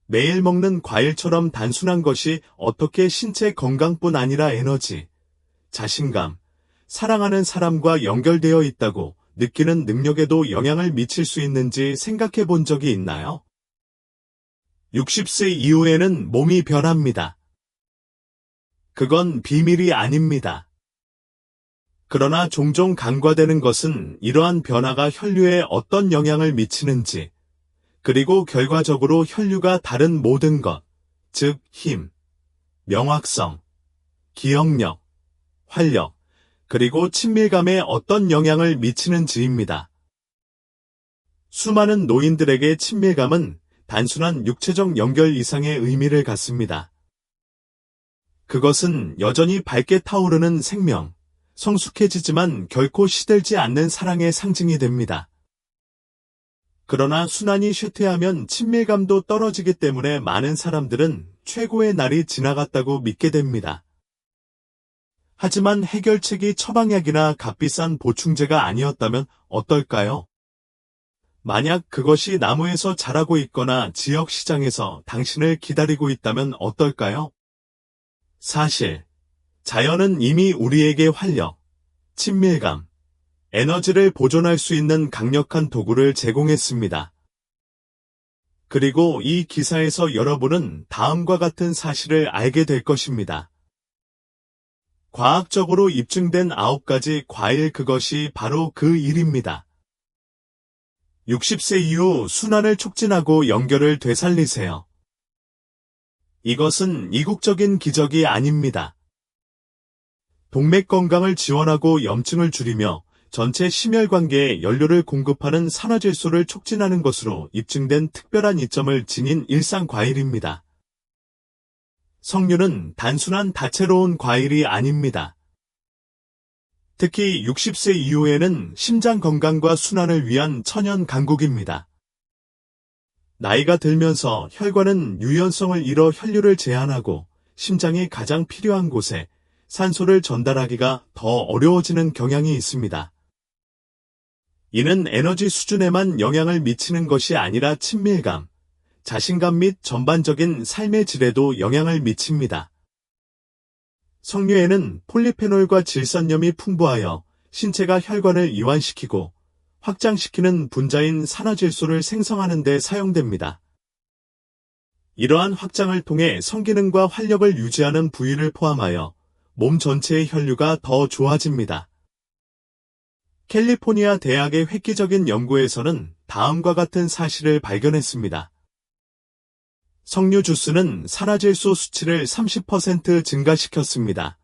매일 먹는 과일처럼 단순한 것이 어떻게 신체 건강뿐 아니라 에너지, 자신감, 사랑하는 사람과 연결되어 있다고 느끼는 능력에도 영향을 미칠 수 있는지 생각해 본 적이 있나요? 60세 이후에는 몸이 변합니다. 그건 비밀이 아닙니다. 그러나 종종 간과되는 것은 이러한 변화가 혈류에 어떤 영향을 미치는지, 그리고 결과적으로 혈류가 다른 모든 것, 즉 힘, 명확성, 기억력, 활력, 그리고 친밀감에 어떤 영향을 미치는지입니다. 수많은 노인들에게 친밀감은 단순한 육체적 연결 이상의 의미를 갖습니다. 그것은 여전히 밝게 타오르는 생명, 성숙해지지만 결코 시들지 않는 사랑의 상징이 됩니다. 그러나 순환이 쇠퇴하면 친밀감도 떨어지기 때문에 많은 사람들은 최고의 날이 지나갔다고 믿게 됩니다. 하지만 해결책이 처방약이나 값비싼 보충제가 아니었다면 어떨까요? 만약 그것이 나무에서 자라고 있거나 지역 시장에서 당신을 기다리고 있다면 어떨까요? 사실, 자연은 이미 우리에게 활력, 친밀감, 에너지를 보존할 수 있는 강력한 도구를 제공했습니다. 그리고 이 기사에서 여러분은 다음과 같은 사실을 알게 될 것입니다. 과학적으로 입증된 9가지 과일 그것이 바로 그 일입니다. 60세 이후 순환을 촉진하고 연결을 되살리세요. 이것은 이국적인 기적이 아닙니다. 동맥 건강을 지원하고 염증을 줄이며 전체 심혈관계에 연료를 공급하는 산화질소를 촉진하는 것으로 입증된 특별한 이점을 지닌 일상 과일입니다. 석류는 단순한 다채로운 과일이 아닙니다. 특히 60세 이후에는 심장 건강과 순환을 위한 천연 강국입니다. 나이가 들면서 혈관은 유연성을 잃어 혈류를 제한하고 심장이 가장 필요한 곳에 산소를 전달하기가 더 어려워지는 경향이 있습니다. 이는 에너지 수준에만 영향을 미치는 것이 아니라 친밀감, 자신감 및 전반적인 삶의 질에도 영향을 미칩니다. 석류에는 폴리페놀과 질산염이 풍부하여 신체가 혈관을 이완시키고 확장시키는 분자인 산화질소를 생성하는 데 사용됩니다. 이러한 확장을 통해 성기능과 활력을 유지하는 부위를 포함하여 몸 전체의 혈류가 더 좋아집니다. 캘리포니아 대학의 획기적인 연구에서는 다음과 같은 사실을 발견했습니다. 석류 주스는 산화질소 수치를 30% 증가시켰습니다.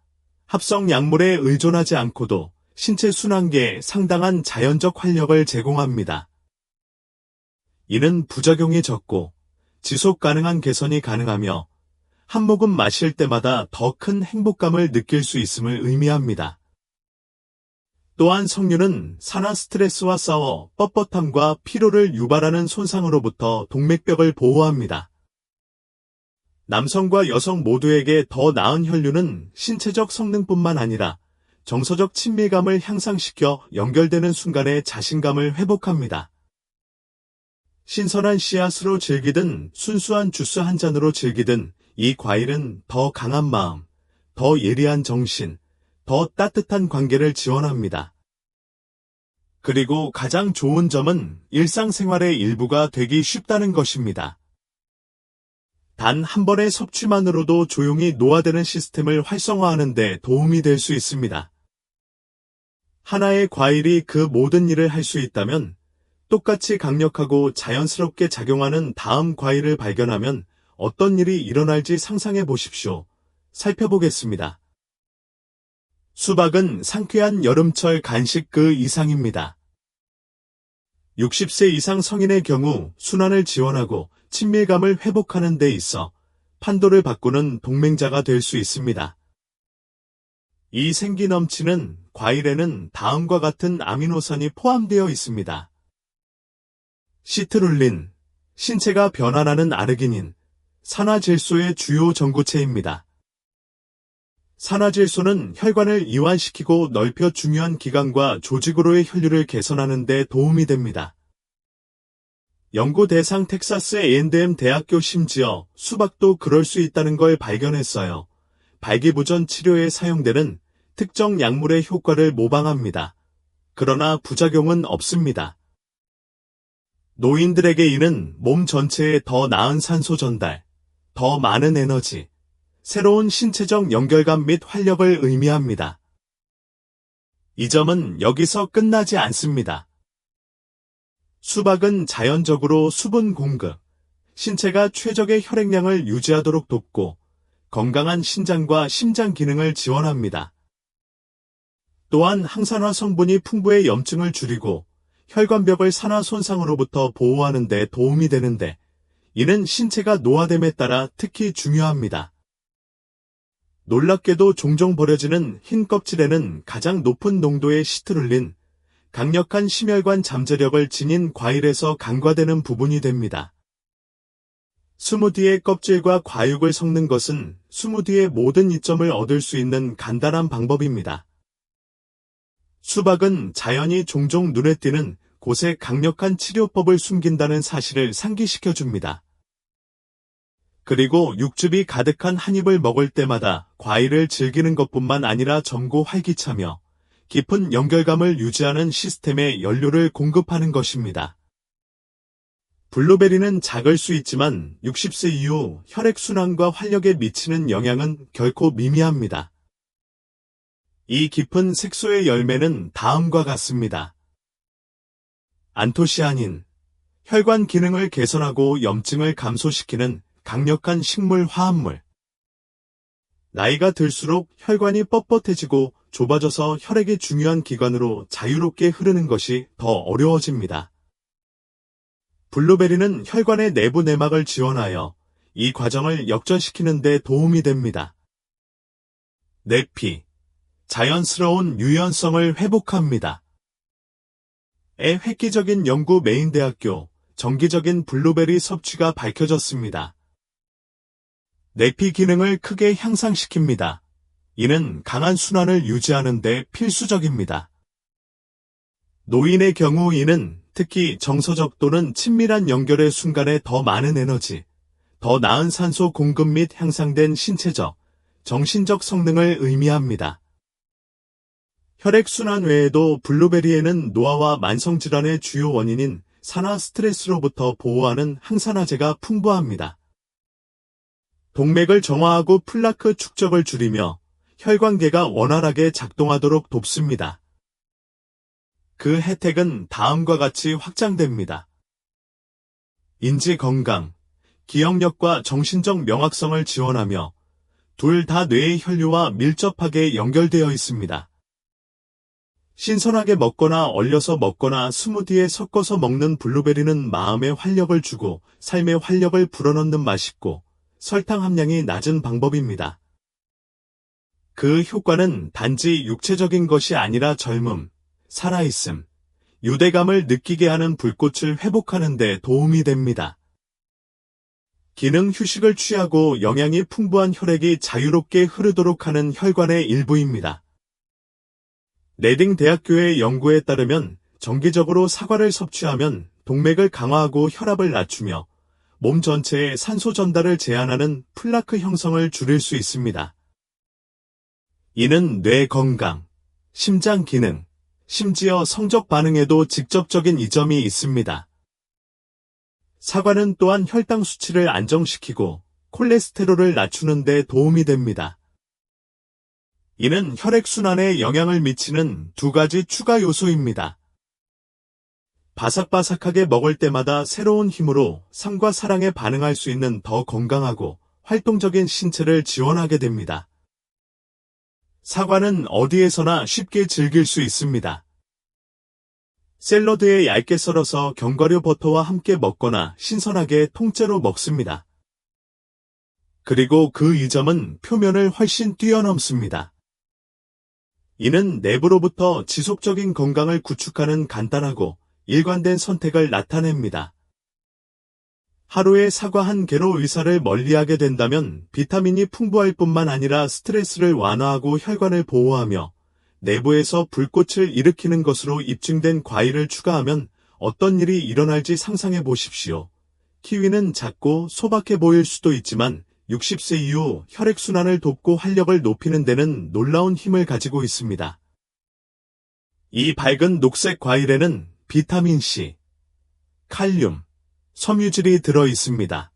합성 약물에 의존하지 않고도 신체 순환계에 상당한 자연적 활력을 제공합니다. 이는 부작용이 적고 지속 가능한 개선이 가능하며 한 모금 마실 때마다 더 큰 행복감을 느낄 수 있음을 의미합니다. 또한 석류는 산화 스트레스와 싸워 뻣뻣함과 피로를 유발하는 손상으로부터 동맥벽을 보호합니다. 남성과 여성 모두에게 더 나은 혈류는 신체적 성능뿐만 아니라 정서적 친밀감을 향상시켜 연결되는 순간의 자신감을 회복합니다. 신선한 씨앗으로 즐기든 순수한 주스 한 잔으로 즐기든 이 과일은 더 강한 마음, 더 예리한 정신, 더 따뜻한 관계를 지원합니다. 그리고 가장 좋은 점은 일상생활의 일부가 되기 쉽다는 것입니다. 단 한 번의 섭취만으로도 조용히 노화되는 시스템을 활성화하는 데 도움이 될 수 있습니다. 하나의 과일이 그 모든 일을 할 수 있다면 똑같이 강력하고 자연스럽게 작용하는 다음 과일을 발견하면 어떤 일이 일어날지 상상해 보십시오. 살펴보겠습니다. 수박은 상쾌한 여름철 간식 그 이상입니다. 60세 이상 성인의 경우 순환을 지원하고 친밀감을 회복하는 데 있어 판도를 바꾸는 동맹자가 될 수 있습니다. 이 생기 넘치는 과일에는 다음과 같은 아미노산이 포함되어 있습니다. 시트룰린, 신체가 변환하는 아르기닌, 산화질소의 주요 전구체입니다. 산화질소는 혈관을 이완시키고 넓혀 중요한 기관과 조직으로의 혈류를 개선하는 데 도움이 됩니다. 연구 대상 텍사스 A&M 대학교 심지어 수박도 그럴 수 있다는 걸 발견했어요. 발기부전 치료에 사용되는 특정 약물의 효과를 모방합니다. 그러나 부작용은 없습니다. 노인들에게 이는 몸 전체에 더 나은 산소 전달, 더 많은 에너지, 새로운 신체적 연결감 및 활력을 의미합니다. 이 점은 여기서 끝나지 않습니다. 수박은 자연적으로 수분 공급, 신체가 최적의 혈액량을 유지하도록 돕고 건강한 신장과 심장 기능을 지원합니다. 또한 항산화 성분이 풍부해 염증을 줄이고 혈관벽을 산화 손상으로부터 보호하는 데 도움이 되는데 이는 신체가 노화됨에 따라 특히 중요합니다. 놀랍게도 종종 버려지는 흰 껍질에는 가장 높은 농도의 시트룰린, 강력한 심혈관 잠재력을 지닌 과일에서 간과되는 부분이 됩니다. 스무디의 껍질과 과육을 섞는 것은 스무디의 모든 이점을 얻을 수 있는 간단한 방법입니다. 수박은 자연이 종종 눈에 띄는 곳에 강력한 치료법을 숨긴다는 사실을 상기시켜줍니다. 그리고 육즙이 가득한 한 입을 먹을 때마다 과일을 즐기는 것뿐만 아니라 젊고 활기차며 깊은 연결감을 유지하는 시스템에 연료를 공급하는 것입니다. 블루베리는 작을 수 있지만 60세 이후 혈액순환과 활력에 미치는 영향은 결코 미미합니다. 이 깊은 색소의 열매는 다음과 같습니다. 안토시아닌, 혈관 기능을 개선하고 염증을 감소시키는 강력한 식물 화합물. 나이가 들수록 혈관이 뻣뻣해지고 좁아져서 혈액의 중요한 기관으로 자유롭게 흐르는 것이 더 어려워집니다. 블루베리는 혈관의 내부 내막을 지원하여 이 과정을 역전시키는 데 도움이 됩니다. 내피, 자연스러운 유연성을 회복합니다. 획기적인 연구 메인대학교, 정기적인 블루베리 섭취가 밝혀졌습니다. 내피 기능을 크게 향상시킵니다. 이는 강한 순환을 유지하는 데 필수적입니다. 노인의 경우 이는 특히 정서적 또는 친밀한 연결의 순간에 더 많은 에너지, 더 나은 산소 공급 및 향상된 신체적, 정신적 성능을 의미합니다. 혈액순환 외에도 블루베리에는 노화와 만성질환의 주요 원인인 산화 스트레스로부터 보호하는 항산화제가 풍부합니다. 동맥을 정화하고 플라크 축적을 줄이며 혈관계가 원활하게 작동하도록 돕습니다. 그 혜택은 다음과 같이 확장됩니다. 인지 건강, 기억력과 정신적 명확성을 지원하며 둘 다 뇌의 혈류와 밀접하게 연결되어 있습니다. 신선하게 먹거나 얼려서 먹거나 스무디에 섞어서 먹는 블루베리는 마음에 활력을 주고 삶의 활력을 불어넣는 맛있고 설탕 함량이 낮은 방법입니다. 그 효과는 단지 육체적인 것이 아니라 젊음, 살아있음, 유대감을 느끼게 하는 불꽃을 회복하는 데 도움이 됩니다. 기능 휴식을 취하고 영양이 풍부한 혈액이 자유롭게 흐르도록 하는 혈관의 일부입니다. 레딩 대학교의 연구에 따르면 정기적으로 사과를 섭취하면 동맥을 강화하고 혈압을 낮추며 몸 전체에 산소 전달을 제한하는 플라크 형성을 줄일 수 있습니다. 이는 뇌 건강, 심장 기능, 심지어 성적 반응에도 직접적인 이점이 있습니다. 사과는 또한 혈당 수치를 안정시키고 콜레스테롤을 낮추는 데 도움이 됩니다. 이는 혈액순환에 영향을 미치는 두 가지 추가 요소입니다. 바삭바삭하게 먹을 때마다 새로운 힘으로 삶과 사랑에 반응할 수 있는 더 건강하고 활동적인 신체를 지원하게 됩니다. 사과는 어디에서나 쉽게 즐길 수 있습니다. 샐러드에 얇게 썰어서 견과류 버터와 함께 먹거나 신선하게 통째로 먹습니다. 그리고 그 이점은 표면을 훨씬 뛰어넘습니다. 이는 내부로부터 지속적인 건강을 구축하는 간단하고 일관된 선택을 나타냅니다. 하루에 사과 한 개로 의사를 멀리하게 된다면 비타민이 풍부할 뿐만 아니라 스트레스를 완화하고 혈관을 보호하며 내부에서 불꽃을 일으키는 것으로 입증된 과일을 추가하면 어떤 일이 일어날지 상상해 보십시오. 키위는 작고 소박해 보일 수도 있지만 60세 이후 혈액순환을 돕고 활력을 높이는 데는 놀라운 힘을 가지고 있습니다. 이 밝은 녹색 과일에는 비타민C, 칼륨, 섬유질이 들어 있습니다.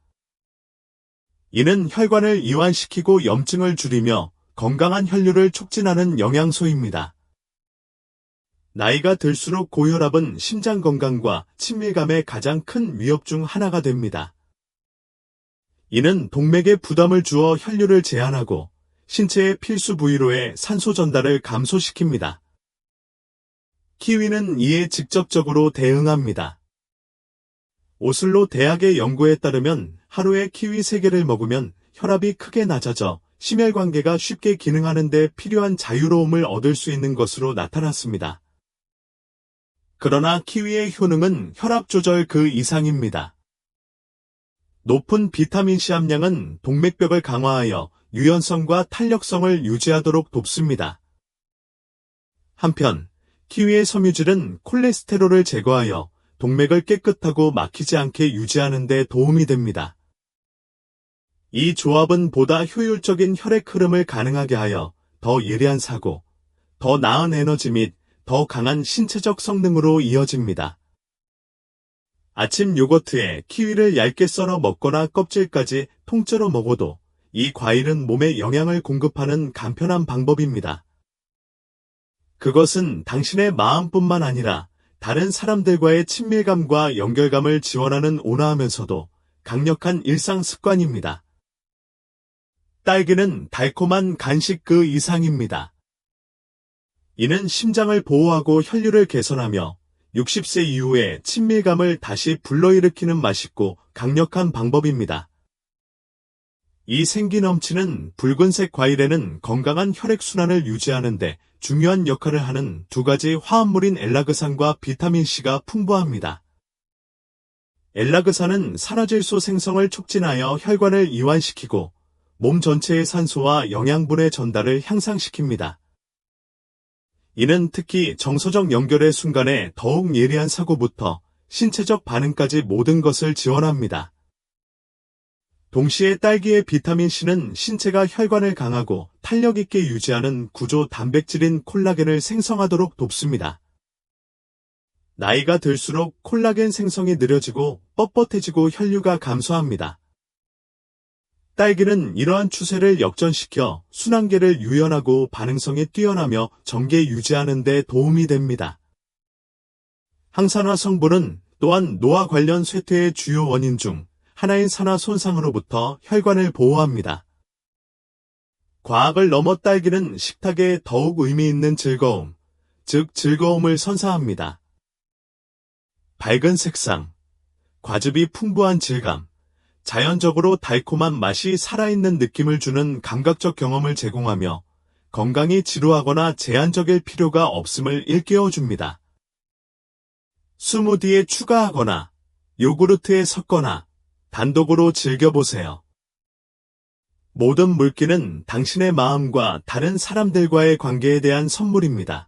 이는 혈관을 이완시키고 염증을 줄이며 건강한 혈류를 촉진하는 영양소입니다. 나이가 들수록 고혈압은 심장 건강과 친밀감의 가장 큰 위협 중 하나가 됩니다. 이는 동맥에 부담을 주어 혈류를 제한하고 신체의 필수 부위로의 산소 전달을 감소시킵니다. 키위는 이에 직접적으로 대응합니다. 오슬로 대학의 연구에 따르면 하루에 키위 3개를 먹으면 혈압이 크게 낮아져 심혈관계가 쉽게 기능하는 데 필요한 자유로움을 얻을 수 있는 것으로 나타났습니다. 그러나 키위의 효능은 혈압 조절 그 이상입니다. 높은 비타민C 함량은 동맥벽을 강화하여 유연성과 탄력성을 유지하도록 돕습니다. 한편 키위의 섬유질은 콜레스테롤을 제거하여 동맥을 깨끗하고 막히지 않게 유지하는 데 도움이 됩니다. 이 조합은 보다 효율적인 혈액 흐름을 가능하게 하여 더 예리한 사고, 더 나은 에너지 및 더 강한 신체적 성능으로 이어집니다. 아침 요거트에 키위를 얇게 썰어 먹거나 껍질까지 통째로 먹어도 이 과일은 몸에 영양을 공급하는 간편한 방법입니다. 그것은 당신의 마음뿐만 아니라 다른 사람들과의 친밀감과 연결감을 지원하는 온화하면서도 강력한 일상 습관입니다. 딸기는 달콤한 간식 그 이상입니다. 이는 심장을 보호하고 혈류를 개선하며 60세 이후에 친밀감을 다시 불러일으키는 맛있고 강력한 방법입니다. 이 생기 넘치는 붉은색 과일에는 건강한 혈액순환을 유지하는 데 중요한 역할을 하는 2가지 화합물인 엘라그산과 비타민C가 풍부합니다. 엘라그산은 산화질소 생성을 촉진하여 혈관을 이완시키고 몸 전체의 산소와 영양분의 전달을 향상시킵니다. 이는 특히 정서적 연결의 순간에 더욱 예리한 사고부터 신체적 반응까지 모든 것을 지원합니다. 동시에 딸기의 비타민C는 신체가 혈관을 강하고 탄력 있게 유지하는 구조 단백질인 콜라겐을 생성하도록 돕습니다. 나이가 들수록 콜라겐 생성이 느려지고 뻣뻣해지고 혈류가 감소합니다. 딸기는 이러한 추세를 역전시켜 순환계를 유연하고 반응성이 뛰어나며 정계 유지하는 데 도움이 됩니다. 항산화 성분은 또한 노화 관련 쇠퇴의 주요 원인 중 하나인 산화 손상으로부터 혈관을 보호합니다. 과학을 넘어 딸기는 식탁에 더욱 의미 있는 즐거움, 즉 즐거움을 선사합니다. 밝은 색상, 과즙이 풍부한 질감, 자연적으로 달콤한 맛이 살아있는 느낌을 주는 감각적 경험을 제공하며 건강이 지루하거나 제한적일 필요가 없음을 일깨워줍니다. 스무디에 추가하거나 요구르트에 섞거나 단독으로 즐겨보세요. 모든 물기는 당신의 마음과 다른 사람들과의 관계에 대한 선물입니다.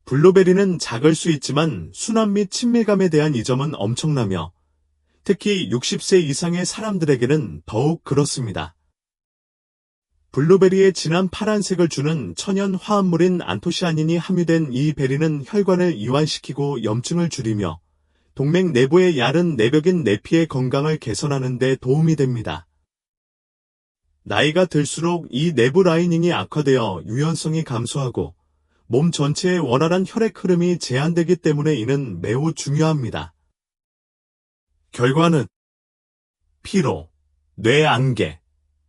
블루베리는 작을 수 있지만 순환 및 친밀감에 대한 이점은 엄청나며 특히 60세 이상의 사람들에게는 더욱 그렇습니다. 블루베리의 진한 파란색을 주는 천연 화합물인 안토시아닌이 함유된 이 베리는 혈관을 이완시키고 염증을 줄이며 동맥 내부의 얇은 내벽인 내피의 건강을 개선하는 데 도움이 됩니다. 나이가 들수록 이 내부 라이닝이 악화되어 유연성이 감소하고 몸 전체의 원활한 혈액 흐름이 제한되기 때문에 이는 매우 중요합니다. 결과는 피로, 뇌 안개,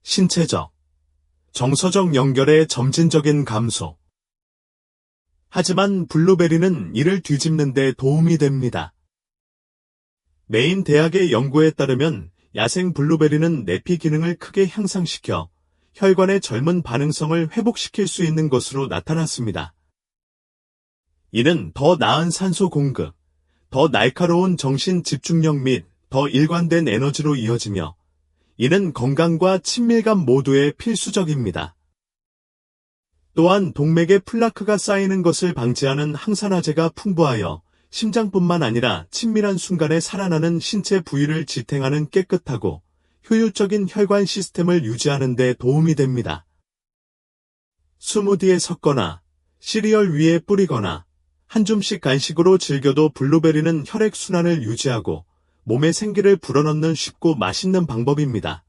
신체적, 정서적 연결의 점진적인 감소. 하지만 블루베리는 이를 뒤집는 데 도움이 됩니다. 메인 대학의 연구에 따르면 야생 블루베리는 내피 기능을 크게 향상시켜 혈관의 젊은 반응성을 회복시킬 수 있는 것으로 나타났습니다. 이는 더 나은 산소 공급, 더 날카로운 정신 집중력 및 더 일관된 에너지로 이어지며 이는 건강과 친밀감 모두에 필수적입니다. 또한 동맥에 플라크가 쌓이는 것을 방지하는 항산화제가 풍부하여 심장뿐만 아니라 친밀한 순간에 살아나는 신체 부위를 지탱하는 깨끗하고 효율적인 혈관 시스템을 유지하는 데 도움이 됩니다. 스무디에 섞거나 시리얼 위에 뿌리거나 한 줌씩 간식으로 즐겨도 블루베리는 혈액순환을 유지하고 몸에 생기를 불어넣는 쉽고 맛있는 방법입니다.